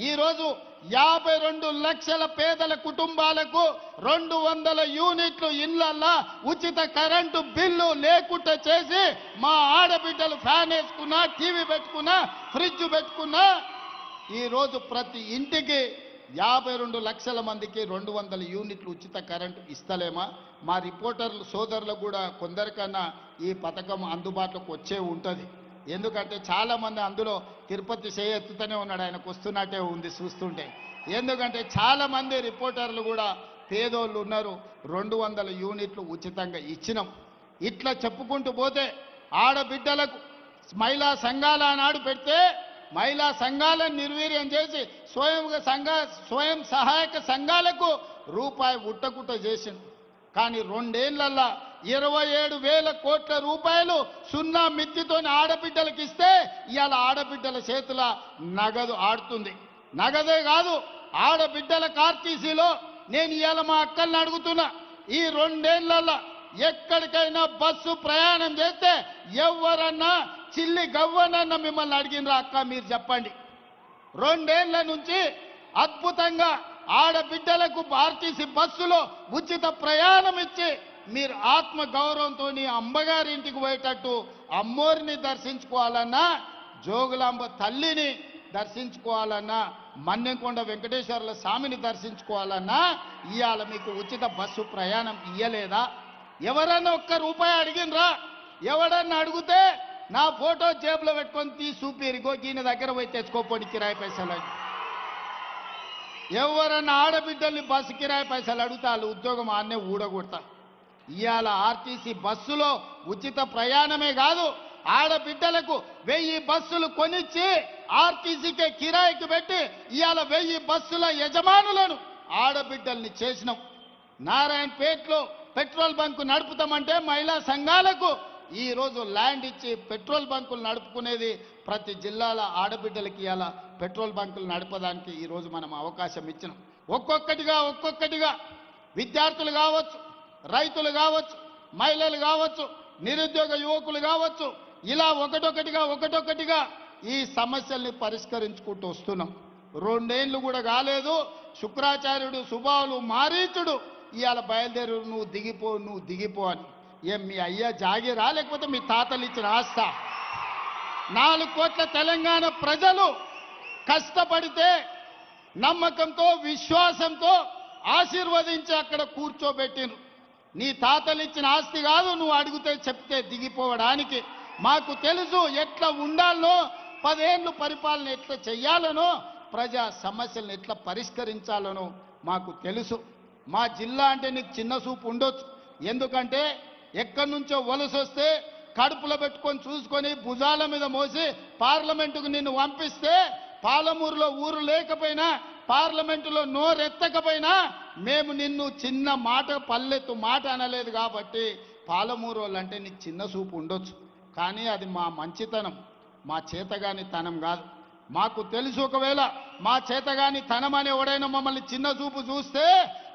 Speaker 2: ఈరోజు 52 లక్షల పేదల కుటుంబాలకు 200 యూనిట్లు ఇళ్లల్లా ఉచిత కరెంటు బిల్లు లేకుండా చేసి మా ఆడబిడ్డలు ఫ్యాన్ వేసుకున్నా, టీవీ పెట్టుకున్నా, ఫ్రిడ్జ్ పెట్టుకున్నా ఈరోజు ప్రతి ఇంటికి 52 లక్షల మందికి 200 యూనిట్లు ఉచిత కరెంటు ఇస్తలేమా? మా రిపోర్టర్లు సోదరులకు కూడా కొందరికన్నా ఈ పథకం అందుబాటులోకి వచ్చే ఉంటుంది. ఎందుకంటే చాలామంది అందులో తిరుపతి చేయెత్తుతూనే ఉన్నాడు, ఆయనకు వస్తున్నట్టే ఉంది చూస్తుంటే. ఎందుకంటే చాలామంది రిపోర్టర్లు కూడా పేదోళ్ళు ఉన్నారు. 200 యూనిట్లు ఉచితంగా ఇచ్చినాం. ఇట్లా చెప్పుకుంటూ పోతే ఆడబిడ్డలకు మహిళా సంఘాల నాడు పెడితే మహిళా సంఘాలను నిర్వీర్యం చేసి స్వయం సహాయక సంఘాలకు రూపాయి ఉట్టకుట్ట చేసింది. కానీ 2 ఏళ్లల్లా 27,000 కోట్ల రూపాయలు సున్నా మిత్తితోని ఆడబిడ్డలకు ఇస్తే ఇవాళ ఆడబిడ్డల చేతుల నగదు ఆడుతుంది. నగదే కాదు, ఆడబిడ్డలకు ఆర్టీసీలో నేను ఇవాళ మా అక్కల్ని అడుగుతున్నా, ఈ 2 ఏళ్లల్లా ఎక్కడికైనా బస్సు ప్రయాణం చేస్తే ఎవరన్నా చిల్లి గవ్వనన్న మిమ్మల్ని అడిగినరా అక్క మీరు చెప్పండి. 2 ఏళ్ల నుంచి అద్భుతంగా ఆడబిడ్డలకు ఆర్టీసీ బస్సులో ఉచిత ప్రయాణం ఇచ్చి మీరు ఆత్మ గౌరవంతో అమ్మగారి ఇంటికి పోయేటట్టు అమ్మోరిని దర్శించుకోవాలన్నా, జోగులాంబ తల్లిని దర్శించుకోవాలన్నా, మన్నెంకొండ వెంకటేశ్వర్ల స్వామిని దర్శించుకోవాలన్నా ఇవాళ మీకు ఉచిత బస్సు ప్రయాణం ఇయ్యలేదా? ఎవరన్నా ₹1 అడిగినరా? ఎవడన్నా అడిగితే నా ఫోటో జేబులో పెట్టుకొని తీసి చూపిరిగో ఈయన దగ్గర పోయి తెచ్చుకోపోండి కిరాయి పైసలు. ఎవరన్నా ఆడబిడ్డల్ని బస్సు కిరాయి పైసలు అడుగుతా వాళ్ళు ఉద్యోగం ఆన్నే ఊడగొడతా. ఇవాళ ఆర్టీసీ బస్సులో ఉచిత ప్రయాణమే కాదు, ఆడబిడ్డలకు 1000 బస్సులు కొనిచ్చి ఆర్టీసీకే కిరాయికి పెట్టి ఇవాళ 1000 బస్సుల యజమానులను ఆడబిడ్డల్ని చేసినాం. నారాయణపేటలో పెట్రోల్ బంకు నడుపుతామంటే మహిళా సంఘాలకు ఈరోజు ల్యాండ్ ఇచ్చి పెట్రోల్ బంకులు నడుపుకునేది ప్రతి జిల్లాల ఆడబిడ్డలకి ఇవాళ పెట్రోల్ బంకులు నడపడానికి ఈరోజు మనం అవకాశం ఇచ్చినాం. ఒక్కొక్కటిగా విద్యార్థులు కావచ్చు, రైతులు కావచ్చు, మహిళలు కావచ్చు, నిరుద్యోగ యువకులు కావచ్చు, ఇలా ఒకటొకటిగా ఈ సమస్యల్ని పరిష్కరించుకుంటూ వస్తున్నాం. 2 ఏళ్ళు కూడా కాలేదు, శుక్రాచార్యుడు సుబావులు మారీచుడు ఇవాళ బయలుదేరు నువ్వు దిగిపో అని. ఏం మీ అయ్యా జాగిరా లేకపోతే మీ తాతలు ఇచ్చిన ఆస్తా? 4 కోట్ల తెలంగాణ ప్రజలు కష్టపడితే నమ్మకంతో విశ్వాసంతో ఆశీర్వదించి అక్కడ కూర్చోబెట్టిండ్రు. నీ తాతలు ఇచ్చిన ఆస్తి కాదు నువ్వు అడిగితే చెప్తే దిగిపోవడానికి. మాకు తెలుసు ఎట్లా ఉండాలనో, 10 ఏళ్ళు పరిపాలన ఎట్లా చెయ్యాలనో, ప్రజా సమస్యలను ఎట్లా పరిష్కరించాలనో మాకు తెలుసు. మా జిల్లా అంటే నీకు చిన్న చూపు ఉండొచ్చు, ఎందుకంటే ఎక్కడి నుంచో వలస వస్తే కడుపులో పెట్టుకొని చూసుకొని భుజాల మీద మోసి పార్లమెంటుకు నిన్ను పంపిస్తే, పాలమూరులో ఊరు లేకపోయినా పార్లమెంటులో నోరెత్తకపోయినా మేము నిన్ను చిన్న మాట పల్లెత్తు మాట అనలేదు. కాబట్టి పాలమూరు వాళ్ళంటే నీకు చిన్న చూపు ఉండొచ్చు, కానీ అది మా మంచితనం, మా చేతగాని తనం కాదు. మాకు తెలుసు ఒకవేళ మా చేతగాని తనం అని ఎవడైనా మమ్మల్ని చిన్న చూపు చూస్తే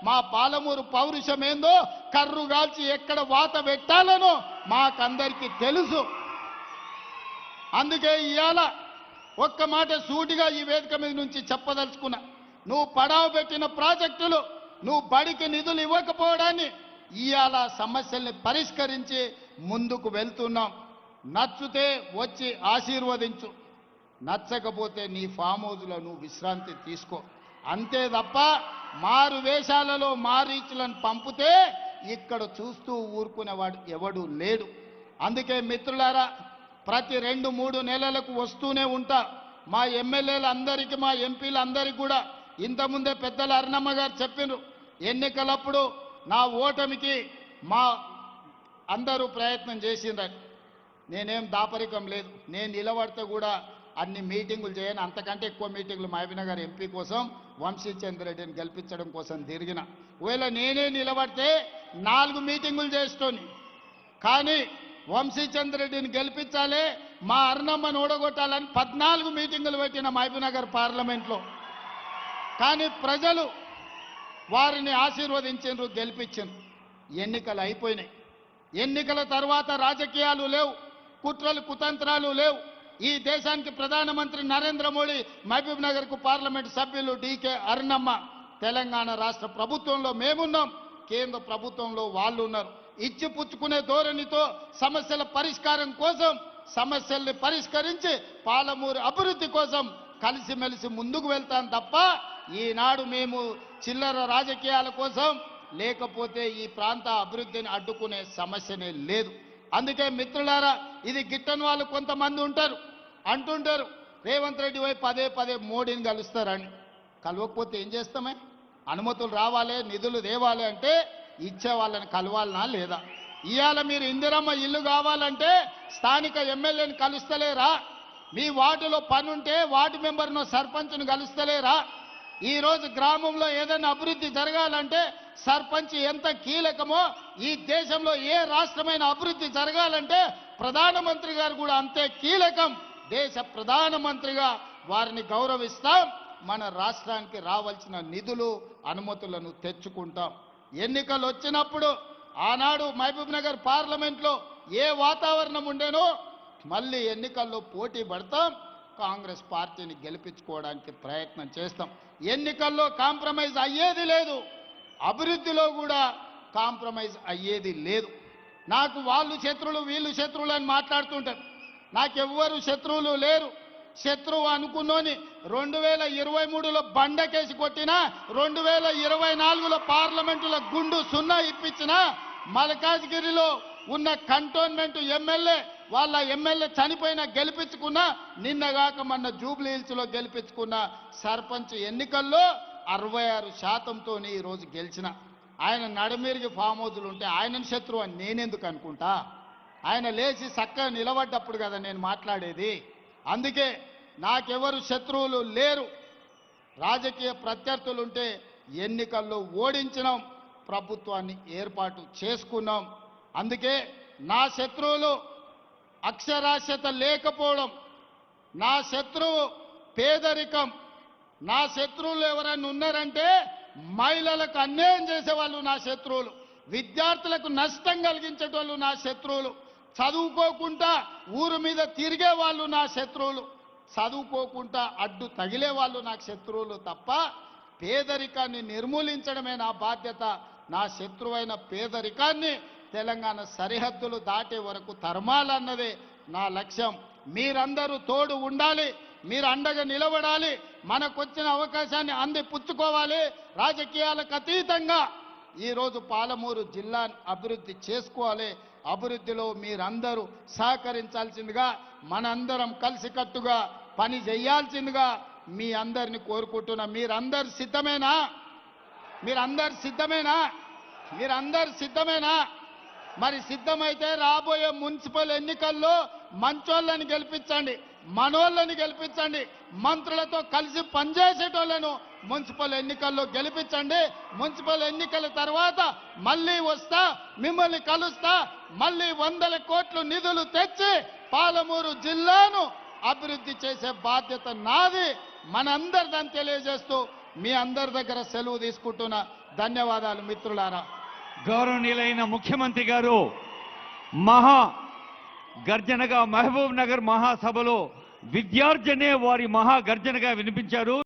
Speaker 2: మా పాలమూరు పౌరుషం ఏందో, కర్రు గాల్చి ఎక్కడ వాత పెట్టాలనో మాకందరికీ తెలుసు. అందుకే ఇవాళ ఒక్క మాట సూటిగా ఈ వేదిక మీద నుంచి చెప్పదలుచుకున్నా. నువ్వు పడావ పెట్టిన ప్రాజెక్టులు, నువ్వు బడికి నిధులు ఇవ్వకపోవడాన్ని ఇవాళ సమస్యల్ని పరిష్కరించి ముందుకు వెళ్తున్నాం. నచ్చితే వచ్చి ఆశీర్వదించు, నచ్చకపోతే నీ ఫామ్ హౌస్లో నువ్వు విశ్రాంతి తీసుకో. అంతే తప్ప మారు వేషాలలో మారీచులను పంపితే ఇక్కడ చూస్తూ ఊరుకునేవాడు ఎవడు లేడు. అందుకే మిత్రులారా, ప్రతి 2-3 నెలలకు వస్తూనే ఉంటా. మా ఎమ్మెల్యేలందరికీ, మా ఎంపీలందరికీ కూడా ఇంతకుముందే పెద్దల అరుణమ్మ గారు చెప్పినారు, ఎన్నికలప్పుడు నా ఓటమికి మా అందరూ ప్రయత్నం చేసిండ్రని. నేనేం దాపరికం లేదు, నేను నిలబడితే కూడా అన్ని మీటింగులు చేయను. అంతకంటే ఎక్కువ మీటింగులు మహబూబ్నగర్ ఎంపీ కోసం, వంశీచంద్రెడ్డిని గెలిపించడం కోసం తిరిగిన. ఒకవేళ నేనే నిలబడితే 4 మీటింగులు చేస్తోని, కానీ వంశీచంద్రెడ్డిని గెలిపించాలి, మా అరుణమ్మను ఓడగొట్టాలని 14 మీటింగులు పెట్టిన మహబూబ్నగర్ పార్లమెంట్లో. కానీ ప్రజలు వారిని ఆశీర్వదించారు, గెలిపించారు. ఎన్నికలు అయిపోయినాయి. ఎన్నికల తర్వాత రాజకీయాలు లేవు, కుట్రలు కుతంత్రాలు లేవు. ఈ దేశానికి ప్రధానమంత్రి నరేంద్ర మోడీ, మహబూబ్నగర్కు పార్లమెంట్ సభ్యులు డీకే అరుణమ్మ, తెలంగాణ రాష్ట్ర ప్రభుత్వంలో మేమున్నాం, కేంద్ర ప్రభుత్వంలో వాళ్ళు ఉన్నారు. ఇచ్చి పుచ్చుకునే ధోరణితో సమస్యల పరిష్కారం కోసం, సమస్యల్ని పరిష్కరించి పాలమూరు అభివృద్ధి కోసం కలిసిమెలిసి ముందుకు వెళ్తాం తప్ప ఈనాడు మేము చిల్లర రాజకీయాల కోసం, లేకపోతే ఈ ప్రాంత అభివృద్ధిని అడ్డుకునే సమస్యనే లేదు. అందుకే మిత్రులారా, ఇది గిట్టని వాళ్ళు కొంతమంది ఉంటారు, అంటుంటారు రేవంత్ రెడ్డి వైపు పదే మోడీని కలుస్తారని. కలవకపోతే ఏం చేస్తామే? అనుమతులు రావాలి, నిధులు తేవాలి అంటే ఇచ్చే వాళ్ళని కలవాలనా లేదా? ఇవాళ మీరు ఇందిరమ్మ ఇల్లు కావాలంటే స్థానిక ఎమ్మెల్యేని కలుస్తలేరా? మీ వార్డులో పనుంటే వార్డు మెంబర్ను, సర్పంచ్ను కలుస్తలేరా? ఈరోజు గ్రామంలో ఏదైనా అభివృద్ధి జరగాలంటే సర్పంచ్ ఎంత కీలకమో, ఈ దేశంలో ఏ రాష్ట్రమైన అభివృద్ధి జరగాలంటే ప్రధానమంత్రి గారు కూడా అంతే కీలకం. దేశ ప్రధానమంత్రిగా వారిని గౌరవిస్తాం. మన రాష్ట్రానికి రావాల్సిన నిధులు, అనుమతులను తెచ్చుకుంటాం. ఎన్నికలు వచ్చినప్పుడు ఆనాడు మహబూబ్నగర్ పార్లమెంట్లో ఏ వాతావరణం ఉండేనో మళ్ళీ ఎన్నికల్లో పోటీ పడతాం, కాంగ్రెస్ పార్టీని గెలిపించుకోవడానికి ప్రయత్నం చేస్తాం. ఎన్నికల్లో కాంప్రమైజ్ అయ్యేది లేదు, అభివృద్ధిలో కూడా కాంప్రమైజ్ అయ్యేది లేదు. నాకు వాళ్ళు శత్రువులు, వీళ్ళు శత్రువులు అని మాట్లాడుతుంటారు. నాకెవ్వరు శత్రువులు లేరు. శత్రువు అనుకున్నోని 2023లో బండకేసి కొట్టినా, 2024లో పార్లమెంటులో గుండు సున్నా ఇప్పించిన, మల్కాజ్గిరిలో ఉన్న కంటోన్మెంట్ ఎమ్మెల్యే వాళ్ళ ఎమ్మెల్యే చనిపోయినా గెలిపించుకున్నా, నిన్నగాక మొన్న జూబ్లీ హిల్స్లో గెలిపించుకున్న సర్పంచ్ ఎన్నికల్లో 66%తో ఈరోజు గెలిచిన. ఆయన నడమిరిగి ఫామ్ హౌజులు ఉంటే ఆయనను శత్రువు అని నేనెందుకు అనుకుంటా? ఆయన లేచి చక్కగా నిలబడ్డప్పుడు కదా నేను మాట్లాడేది. అందుకే నాకెవరు శత్రువులు లేరు. రాజకీయ ప్రత్యర్థులుంటే ఎన్నికల్లో ఓడించినాం, ప్రభుత్వాన్ని ఏర్పాటు చేసుకున్నాం. అందుకే నా శత్రువులు అక్షరాస్యత లేకపోవడం, నా శత్రువు పేదరికం, నా శత్రువులు ఎవరైనా ఉన్నారంటే మహిళలకు అన్యాయం చేసేవాళ్ళు నా శత్రువులు, విద్యార్థులకు నష్టం కలిగించేటోళ్ళు నా శత్రువులు, చదువుకోకుండా ఊరు మీద తిరిగే వాళ్ళు నా శత్రువులు, చదువుకోకుండా అడ్డు తగిలే వాళ్ళు నాకు శత్రువులు తప్ప పేదరికాన్ని నిర్మూలించడమే నా బాధ్యత. నా శత్రువైన పేదరికాన్ని తెలంగాణ సరిహద్దులు దాటే వరకు తరమాలన్నదే నా లక్ష్యం. మీరందరూ తోడు ఉండాలి, మీరు అండగా నిలబడాలి, మనకొచ్చిన అవకాశాన్ని అందిపుచ్చుకోవాలి. రాజకీయాలకు అతీతంగా ఈరోజు పాలమూరు జిల్లాను అభివృద్ధి చేసుకోవాలి. అభివృద్ధిలో మీరందరూ సహకరించాల్సిందిగా, మనందరం కలిసికట్టుగా పని చేయాల్సిందిగా మీ అందరిని కోరుకుంటున్నా. మీరందరు సిద్ధమేనా? మీరందరు సిద్ధమేనా? మీరందరు సిద్ధమేనా? మరి సిద్ధమైతే రాబోయే మున్సిపల్ ఎన్నికల్లో మంచోళ్ళని గెలిపించండి, మనోళ్ళని గెలిపించండి, మంత్రులతో కలిసి పనిచేసేటోళ్లను మున్సిపల్ ఎన్నికల్లో గెలిపించండి. మున్సిపల్ ఎన్నికల తర్వాత మళ్ళీ వస్తా, మిమ్మల్ని కలుస్తా, మళ్ళీ 100 కోట్ల నిధులు తెచ్చి పాలమూరు జిల్లాను అభివృద్ధి చేసే బాధ్యత నాది. మనందరిదని తెలియజేస్తూ మీ అందరి దగ్గర సెలవు తీసుకుంటున్నా. ధన్యవాదాలు మిత్రులారా.
Speaker 3: గౌరవనీయులైన ముఖ్యమంత్రి గారు మహా గర్జనగా మహబూబ్ నగర్ మహాసభలో విద్యార్జనే వారి మహా గర్జనగా వినిపించారు.